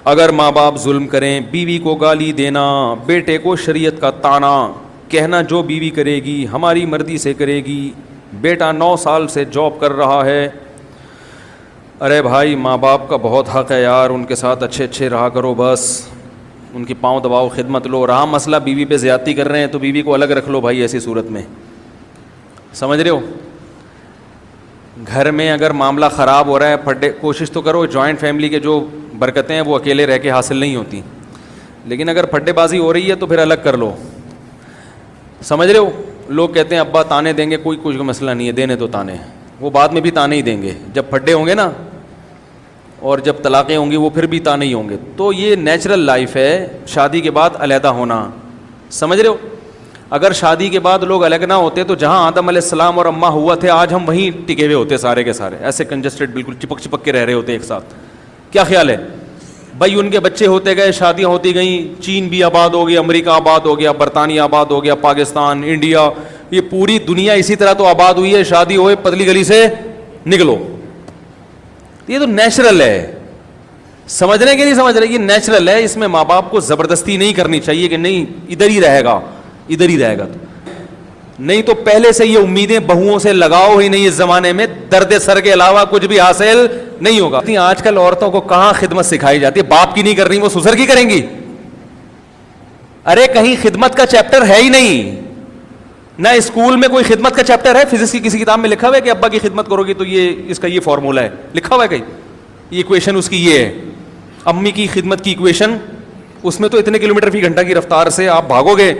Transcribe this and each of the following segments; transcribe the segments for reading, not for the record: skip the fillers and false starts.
اگر ماں باپ ظلم کریں، بیوی کو گالی دینا، بیٹے کو شریعت کا طعنہ، کہنا جو بیوی کرے گی ہماری مرضی سے کرے گی، بیٹا 9 سال سے جاب کر رہا ہے۔ ارے بھائی ماں باپ کا بہت حق ہے یار، ان کے ساتھ اچھے اچھے رہا کرو، بس ان کی پاؤں دباؤ، خدمت لو۔ رہا مسئلہ بیوی پہ زیادتی کر رہے ہیں تو بیوی کو الگ رکھ لو بھائی، ایسی صورت میں، سمجھ رہے ہو؟ گھر میں اگر معاملہ خراب ہو رہا ہے، پھڈے کوشش تو کرو، جوائنٹ فیملی کے جو برکتیں ہیں وہ اکیلے رہ کے حاصل نہیں ہوتی، لیکن اگر پھڈے بازی ہو رہی ہے تو پھر الگ کر لو، سمجھ رہے ہو؟ لوگ کہتے ہیں ابا تانے دیں گے، کوئی کچھ مسئلہ نہیں ہے، دینے تو تانے، وہ بعد میں بھی تانے ہی دیں گے، جب پھڈے ہوں گے نا اور جب طلاقیں ہوں گی وہ پھر بھی تانے ہی ہوں گے۔ تو یہ نیچرل لائف ہے، شادی کے بعد علیحدہ ہونا، سمجھ رہے ہو؟ اگر شادی کے بعد لوگ الگ نہ ہوتے تو جہاں آدم علیہ السلام اور اماں ہوا تھے، آج ہم وہیں ٹکے ہوئے ہوتے سارے کے سارے، ایسے کنجسٹڈ، بالکل چپک چپک کے رہ رہے ہوتے ایک ساتھ۔ کیا خیال ہے بھائی؟ ان کے بچے ہوتے گئے، شادیاں ہوتی گئیں، چین بھی آباد ہو گیا، امریکہ آباد ہو گیا، برطانیہ آباد ہو گیا، پاکستان، انڈیا، یہ پوری دنیا اسی طرح تو آباد ہوئی ہے۔ شادی ہوئے پتلی گلی سے نکلو، یہ تو نیچرل ہے، سمجھ رہے کہ نہیں سمجھ رہے؟ یہ نیچرل ہے، اس میں ماں باپ کو زبردستی نہیں کرنی چاہیے کہ نہیں ادھر ہی رہے گا، ادھر ہی رہے گا، تو نہیں تو پہلے سے یہ امیدیں بہوؤں سے لگاؤ ہی نہیں، اس زمانے میں درد سر کے علاوہ کچھ بھی حاصل نہیں ہوگا۔ آج کل عورتوں کو کہاں خدمت سکھائی جاتی ہے؟ باپ کی نہیں کر رہی، وہ سسر کی کریں گی؟ ارے کہیں خدمت کا چیپٹر ہے ہی نہیں، نہ اسکول میں کوئی خدمت کا چیپٹر ہے۔ فزکس کی کسی کتاب میں لکھا ہوا ہے کہ ابا کی خدمت کرو گی تو یہ اس کا یہ فارمولا ہے، لکھا ہوا ہے کہیں؟ یہ ایکویشن اس کی یہ ہے، امی کی خدمت کی ایکویشن، اس میں تو اتنے کلومیٹر فی گھنٹہ کی رفتار سے آپ بھاگو گے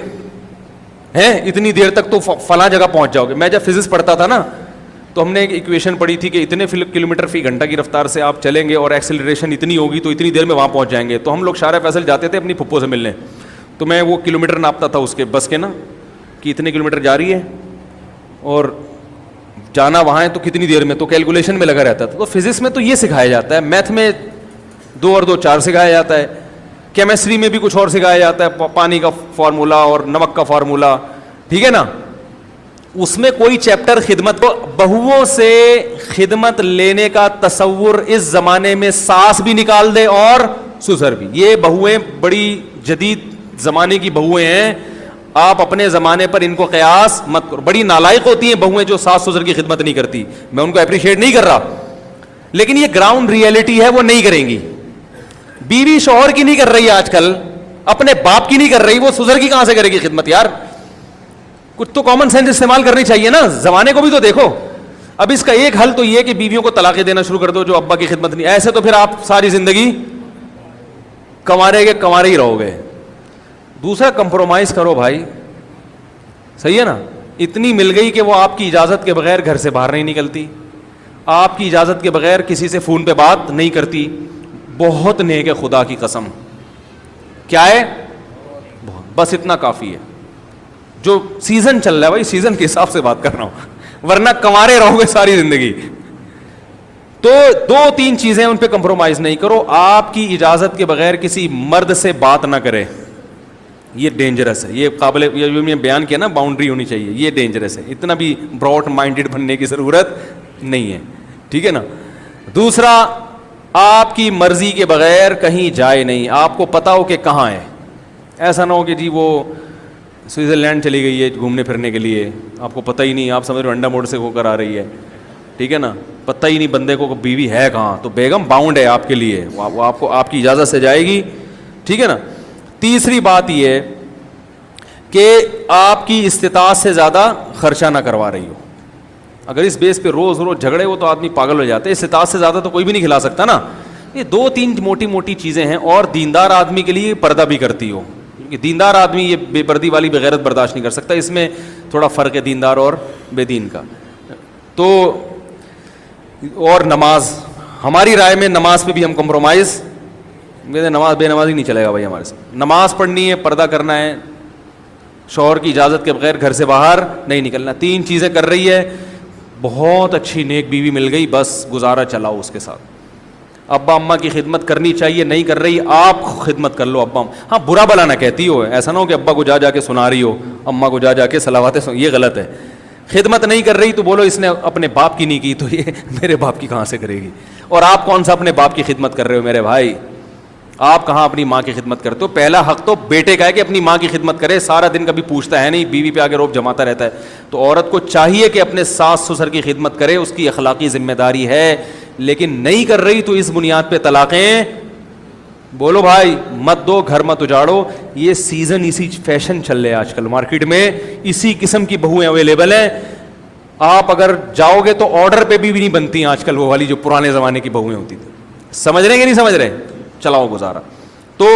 ہیں، اتنی دیر تک تو فلاں جگہ پہنچ جاؤ گے۔ میں جب فزکس پڑھتا تھا نا تو ہم نے ایک ایکویشن پڑھی تھی کہ اتنے کلومیٹر فی گھنٹہ کی رفتار سے آپ چلیں گے اور ایکسلریشن اتنی ہوگی تو اتنی دیر میں وہاں پہنچ جائیں گے۔ تو ہم لوگ شارع فیصل جاتے تھے اپنی پھپھو سے ملنے، تو میں وہ کلومیٹر ناپتا تھا اس کے بس کے نا، کہ اتنے کلومیٹر جا رہی ہے اور جانا وہاں ہے تو کتنی دیر میں، تو کیلکولیشن میں لگا رہتا تھا۔ تو فزکس میں تو یہ سکھایا جاتا ہے، میتھ میں 2 اور 2 4 سکھایا جاتا ہے، کیمسٹری میں بھی کچھ اور سکھایا جاتا ہے، پانی کا فارمولا اور نمک کا فارمولا، ٹھیک ہے نا؟ اس میں کوئی چیپٹر خدمت کو، بہوؤں سے خدمت لینے کا تصور اس زمانے میں ساس بھی نکال دے اور سسر بھی۔ یہ بہویں بڑی جدید زمانے کی بہویں ہیں، آپ اپنے زمانے پر ان کو قیاس مت کرو۔ بڑی نالائق ہوتی ہیں بہویں جو ساس سسر کی خدمت نہیں کرتی، میں ان کو اپریشیٹ نہیں کر رہا، لیکن یہ گراؤنڈ ریئلٹی ہے، وہ نہیں کریں گی۔ بیوی شوہر کی نہیں کر رہی آج کل، اپنے باپ کی نہیں کر رہی، وہ سسر کی کہاں سے کرے گی خدمت یار؟ کچھ تو کامن سینس استعمال کرنی چاہیے نا، زمانے کو بھی تو دیکھو۔ اب اس کا ایک حل تو یہ کہ بیویوں کو طلاقیں دینا شروع کر دو جو ابا کی خدمت نہیں، ایسے تو پھر آپ ساری زندگی کنوارے ہی رہو گے۔ دوسرا کمپرومائز کرو بھائی، صحیح ہے نا؟ اتنی مل گئی کہ وہ آپ کی اجازت کے بغیر گھر سے باہر نہیں نکلتی، آپ کی اجازت کے بغیر کسی سے فون پہ بات نہیں کرتی، بہت نیک ہے خدا کی قسم۔ کیا ہے؟ بس اتنا کافی ہے۔ جو سیزن چل رہا ہے بھائی، سیزن کے حساب سے بات کر رہا ہوں، ورنہ کنوارے رہو گے ساری زندگی۔ تو 2-3 چیزیں ان پہ کمپرومائز نہیں کرو۔ آپ کی اجازت کے بغیر کسی مرد سے بات نہ کرے، یہ ڈینجرس ہے، یہ قابل، یہ جو میں نے بیان کیا نا، باؤنڈری ہونی چاہیے، یہ ڈینجرس ہے، اتنا بھی براڈ مائنڈڈ بننے کی ضرورت نہیں ہے، ٹھیک ہے نا؟ دوسرا، آپ کی مرضی کے بغیر کہیں جائے نہیں، آپ کو پتا ہو کہ کہاں ہے، ایسا نہ ہو کہ جی وہ سوئٹزرلینڈ چلی گئی ہے گھومنے پھرنے کے لیے، آپ کو پتہ ہی نہیں، آپ سمجھ رہے ہو انڈا موڑ سے ہو کر آ رہی ہے، ٹھیک ہے نا؟ پتہ ہی نہیں بندے کو بیوی ہے کہاں، تو بیگم باؤنڈ ہے آپ کے لیے، وہ آپ کو آپ کی اجازت سے جائے گی، ٹھیک ہے نا؟ تیسری بات یہ ہے کہ آپ کی استطاعت سے زیادہ خرچہ نہ کروا رہی ہو۔ اگر اس بیس پہ روز روز جھگڑے ہو تو آدمی پاگل ہو جاتا ہے، استطاعت سے زیادہ تو کوئی بھی نہیں کھلا سکتا نا۔ یہ 2-3 موٹی موٹی چیزیں ہیں، اور دیندار آدمی کے لیے پردہ بھی کرتی ہو، کیونکہ دیندار آدمی یہ بے پردی والی بغیرت برداشت نہیں کر سکتا، اس میں تھوڑا فرق ہے دیندار اور بے دین کا۔ تو اور نماز، ہماری رائے میں نماز پہ بھی ہم کمپرومائز، نماز بے نمازی نہیں چلے گا بھائی ہمارے سے، نماز پڑھنی ہے، پردہ کرنا ہے، شوہر کی اجازت کے بغیر گھر سے باہر نہیں نکلنا۔ 3 چیزیں کر رہی ہے، بہت اچھی نیک بیوی مل گئی، بس گزارا چلاؤ اس کے ساتھ۔ ابا اماں کی خدمت کرنی چاہیے، نہیں کر رہی آپ خدمت کر لو ابا، ہاں برا بلا نہ کہتی ہو، ایسا نہ ہو کہ ابا کو جا کے سنا رہی ہو، اماں کو جا کے صلواتیں یہ غلط ہے۔ خدمت نہیں کر رہی تو بولو اس نے اپنے باپ کی نہیں کی تو یہ میرے باپ کی کہاں سے کرے گی، اور آپ کون سا اپنے باپ کی خدمت کر رہے ہو میرے بھائی؟ آپ کہاں اپنی ماں کی خدمت کرتے ہو؟ پہلا حق تو بیٹے کا ہے کہ اپنی ماں کی خدمت کرے. سارا دن کبھی پوچھتا ہے نہیں, بیوی پہ آگے روب جماتا رہتا ہے. تو عورت کو چاہیے کہ اپنے ساس سسر کی خدمت کرے, اس کی اخلاقی ذمہ داری ہے. لیکن نہیں کر رہی تو اس بنیاد پہ طلاقیں. بولو بھائی, مت دو, گھر مت اجاڑو. یہ سیزن, اسی فیشن چل رہے ہیں آج کل مارکیٹ میں, اسی قسم کی بہویں اویلیبل ہیں. آپ اگر جاؤ گے تو آرڈر پہ بھی نہیں بنتی ہیں آج کل وہ والی جو پرانے زمانے کی بہویں ہوتی تھیں. سمجھ رہے ہیں کہ نہیں سمجھ رہے؟ چلاؤ گزارا. تو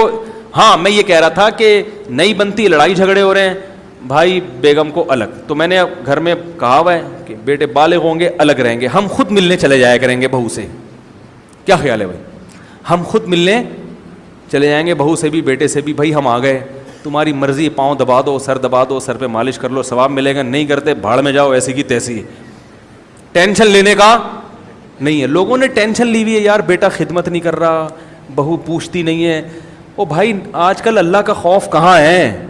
ہاں, میں یہ کہہ رہا تھا کہ نہیں بنتی, لڑائی جھگڑے ہو رہے ہیں بھائی, بیگم کو الگ. تو میں نے گھر میں کہا ہوا ہے کہ بیٹے بالغ ہوں گے الگ رہیں گے, ہم خود ملنے چلے جایا کریں گے بہو سے. کیا خیال ہے بھائی؟ ہم خود ملنے چلے جائیں گے بہو سے بھی, بیٹے سے بھی. بھائی ہم آ گئے, تمہاری مرضی, پاؤں دبا دو, سر دبا دو, سر پہ مالش کر لو, ثواب ملے گا. نہیں کرتے بھاڑ میں جاؤ, ایسی کی تیسی. ٹینشن لینے کا نہیں ہے. لوگوں نے ٹینشن لی ہوئی ہے یار, بیٹا خدمت نہیں کر رہا, بہو پوچھتی نہیں ہے. او بھائی, آج کل اللہ کا خوف کہاں ہے؟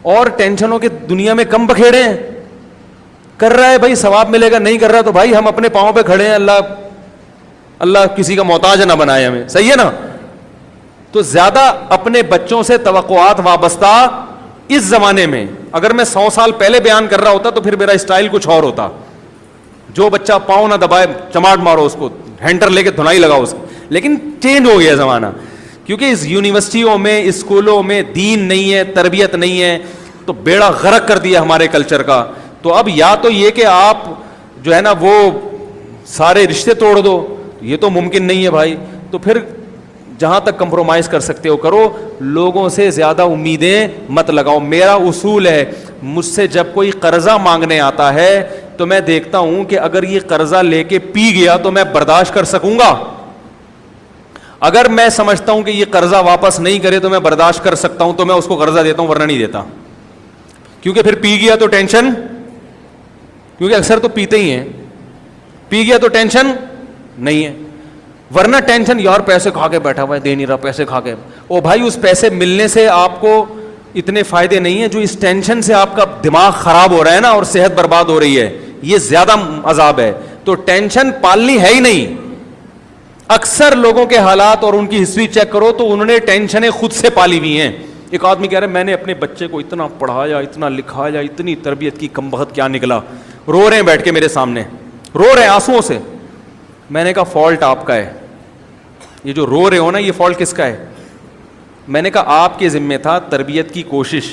اور ٹینشنوں کے دنیا میں کم بکھیڑے ہیں. کر رہا ہے بھائی, ثواب ملے گا. نہیں کر رہا تو بھائی ہم اپنے پاؤں پہ کھڑے ہیں, اللہ کسی کا محتاج نہ بنائے ہمیں. صحیح ہے نا؟ تو زیادہ اپنے بچوں سے توقعات وابستہ اس زمانے میں, اگر میں 100 سال پہلے بیان کر رہا ہوتا تو پھر میرا اسٹائل کچھ اور ہوتا. جو بچہ پاؤں نہ دبائے چماٹ مارو اس کو, ہینڈر لے کے دھنائی لگاؤ اس کو. لیکن چینج ہو گیا زمانہ, کیونکہ اس یونیورسٹیوں میں, اسکولوں میں دین نہیں ہے, تربیت نہیں ہے, تو بیڑا غرق کر دیا ہمارے کلچر کا. تو اب یا تو یہ کہ آپ جو ہے نا وہ سارے رشتے توڑ دو, یہ تو ممکن نہیں ہے بھائی. تو پھر جہاں تک کمپرومائز کر سکتے ہو کرو, لوگوں سے زیادہ امیدیں مت لگاؤ. میرا اصول ہے, مجھ سے جب کوئی قرضہ مانگنے آتا ہے تو میں دیکھتا ہوں کہ اگر یہ قرضہ لے کے پی گیا تو میں برداشت کر سکوں گا. اگر میں سمجھتا ہوں کہ یہ قرضہ واپس نہیں کرے تو میں برداشت کر سکتا ہوں, تو میں اس کو قرضہ دیتا ہوں, ورنہ نہیں دیتا. کیونکہ پھر پی گیا تو ٹینشن, کیونکہ اکثر تو پیتے ہی ہیں, پی گیا تو ٹینشن نہیں ہے. ورنہ ٹینشن, یار پیسے کھا کے بیٹھا ہوا ہے, دے نہیں رہا, پیسے کھا کے. او بھائی, اس پیسے ملنے سے آپ کو اتنے فائدے نہیں ہیں جو اس ٹینشن سے آپ کا دماغ خراب ہو رہا ہے نا, اور صحت برباد ہو رہی ہے, یہ زیادہ عذاب ہے. تو ٹینشن پالنی ہے ہی نہیں. اکثر لوگوں کے حالات اور ان کی ہسٹری چیک کرو تو انہوں نے ٹینشنیں خود سے پالی ہوئی ہیں. ایک آدمی کہہ رہا ہے میں نے اپنے بچے کو اتنا پڑھایا, اتنا لکھایا, اتنی تربیت کی, کم بخت کیا نکلا. رو رہے ہیں بیٹھ کے میرے سامنے, رو رہے ہیں آنسوؤں سے. میں نے کہا فالٹ آپ کا ہے, یہ جو رو رہے ہو نا, یہ فالٹ کس کا ہے؟ میں نے کہا آپ کے ذمہ تھا تربیت کی کوشش,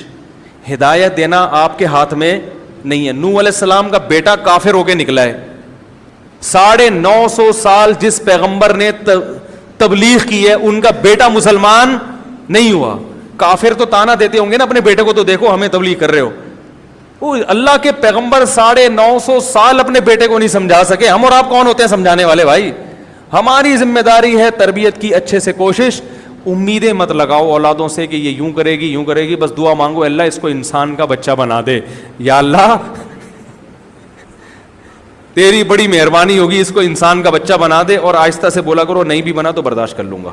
ہدایت دینا آپ کے ہاتھ میں نہیں ہے. نوح علیہ السلام کا بیٹا کافر ہو کے نکلا ہے. 950 سال جس پیغمبر نے تبلیغ کی ہے, ان کا بیٹا مسلمان نہیں ہوا. کافر تو تانا دیتے ہوں گے نا اپنے بیٹے کو, تو دیکھو ہمیں تبلیغ کر رہے ہو. اللہ کے پیغمبر 950 سال اپنے بیٹے کو نہیں سمجھا سکے. ہم اور آپ کون ہوتے ہیں سمجھانے والے بھائی؟ ہماری ذمہ داری ہے تربیت کی اچھے سے کوشش. امیدیں مت لگاؤ اولادوں سے کہ یہ یوں کرے گی, یوں کرے گی. بس دعا مانگو, اللہ اس کو انسان کا بچہ بنا دے. یا اللہ تیری بڑی مہربانی ہوگی, اس کو انسان کا بچہ بنا دے. اور آہستہ سے بولا کرو, نہیں بھی بنا تو برداشت کر لوں گا.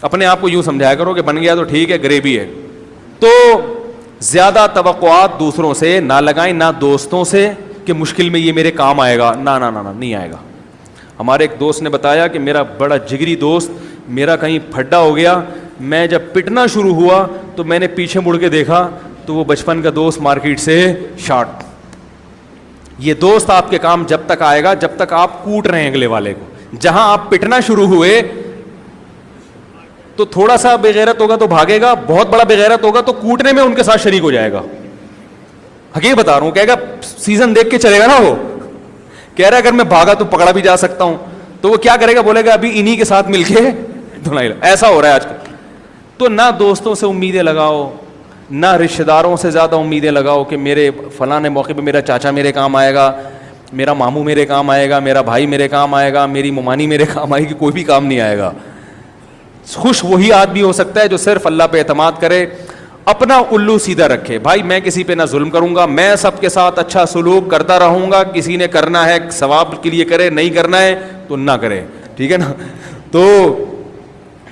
اپنے آپ کو یوں سمجھایا کرو کہ بن گیا تو ٹھیک ہے, غریبی ہے. تو زیادہ توقعات دوسروں سے نہ لگائیں, نہ دوستوں سے کہ مشکل میں یہ میرے کام آئے گا. نہ نہ نہ نہیں آئے گا. ہمارے ایک دوست نے بتایا کہ میرا بڑا جگری دوست, میرا کہیں پھڈا ہو گیا, میں جب پٹنا شروع ہوا تو میں نے پیچھے مڑ کے دیکھا تو وہ بچپن کا دوست مارکیٹ سے شارٹ. یہ دوست آپ کے کام جب تک آئے گا جب تک آپ کوٹ رہے ہیں اگلے والے کو. جہاں آپ پٹنا شروع ہوئے تو تھوڑا سا بےغیرت ہوگا تو بھاگے گا, بہت بڑا بےغیرت ہوگا تو کوٹنے میں ان کے ساتھ شریک ہو جائے گا. حقیقت بتا رہا ہوں, کہے گا سیزن دیکھ کے چلے گا نا. وہ کہہ رہا ہے اگر میں بھاگا تو پکڑا بھی جا سکتا ہوں. تو وہ کیا کرے گا, بولے گا ابھی انہی کے ساتھ مل کے دھنائی. ایسا ہو رہا ہے آج کل. تو نہ دوستوں سے امیدیں لگاؤ, نہ رشتہ داروں سے زیادہ امیدیں لگاؤ کہ میرے فلاں موقع پہ میرا چاچا میرے کام آئے گا, میرا ماموں میرے کام آئے گا, میرا بھائی میرے کام آئے گا, میری ممانی میرے کام آئے گی. کوئی بھی کام نہیں آئے گا. خوش وہی آدمی ہو سکتا ہے جو صرف اللہ پہ اعتماد کرے, اپنا الو سیدھا رکھے. بھائی میں کسی پہ نہ ظلم کروں گا, میں سب کے ساتھ اچھا سلوک کرتا رہوں گا. کسی نے کرنا ہے ثواب کے لیے کرے, نہیں کرنا ہے تو نہ کرے, ٹھیک ہے نا. تو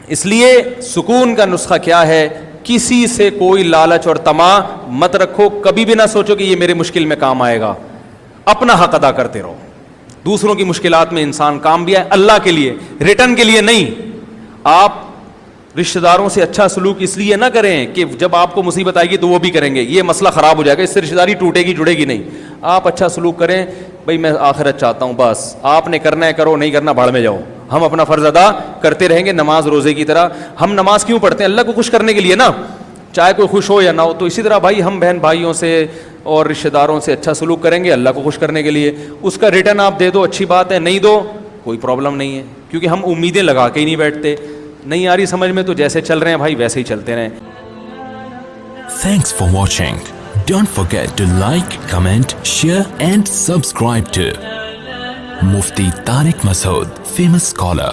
اس لیے سکون کا نسخہ کیا ہے, کسی سے کوئی لالچ اور طمع مت رکھو. کبھی بھی نہ سوچو کہ یہ میرے مشکل میں کام آئے گا. اپنا حق ادا کرتے رہو. دوسروں کی مشکلات میں انسان کام بھی آئے, اللہ کے لیے, ریٹرن کے لیے نہیں. آپ رشتہ داروں سے اچھا سلوک اس لیے نہ کریں کہ جب آپ کو مصیبت آئے گی تو وہ بھی کریں گے, یہ مسئلہ خراب ہو جائے گا, اس سے رشتہ داری ٹوٹے گی جڑے گی نہیں. آپ اچھا سلوک کریں, بھائی میں آخرت چاہتا ہوں, بس آپ نے کرنا ہے کرو, نہیں کرنا بھاڑ میں جاؤ, ہم اپنا فرض ادا کرتے رہیں گے نماز روزے کی طرح. ہم نماز کیوں پڑھتے ہیں؟ اللہ کو خوش کرنے کے لیے نا, چاہے کوئی خوش ہو یا نہ ہو. تو اسی طرح بھائی ہم بہن بھائیوں سے اور رشتہ داروں سے اچھا سلوک کریں گے اللہ کو خوش کرنے کے لیے. اس کا ریٹرن آپ دے دو اچھی بات ہے, نہیں دو کوئی پرابلم نہیں ہے, کیونکہ ہم امیدیں لگا کے ہی نہیں بیٹھتے. نہیں آ رہی سمجھ میں تو جیسے چل رہے ہیں بھائی ویسے ہی چلتے رہیں. Thanks for watching. Don't forget to like, comment, share and subscribe to Mufti Tariq Masood, famous scholar.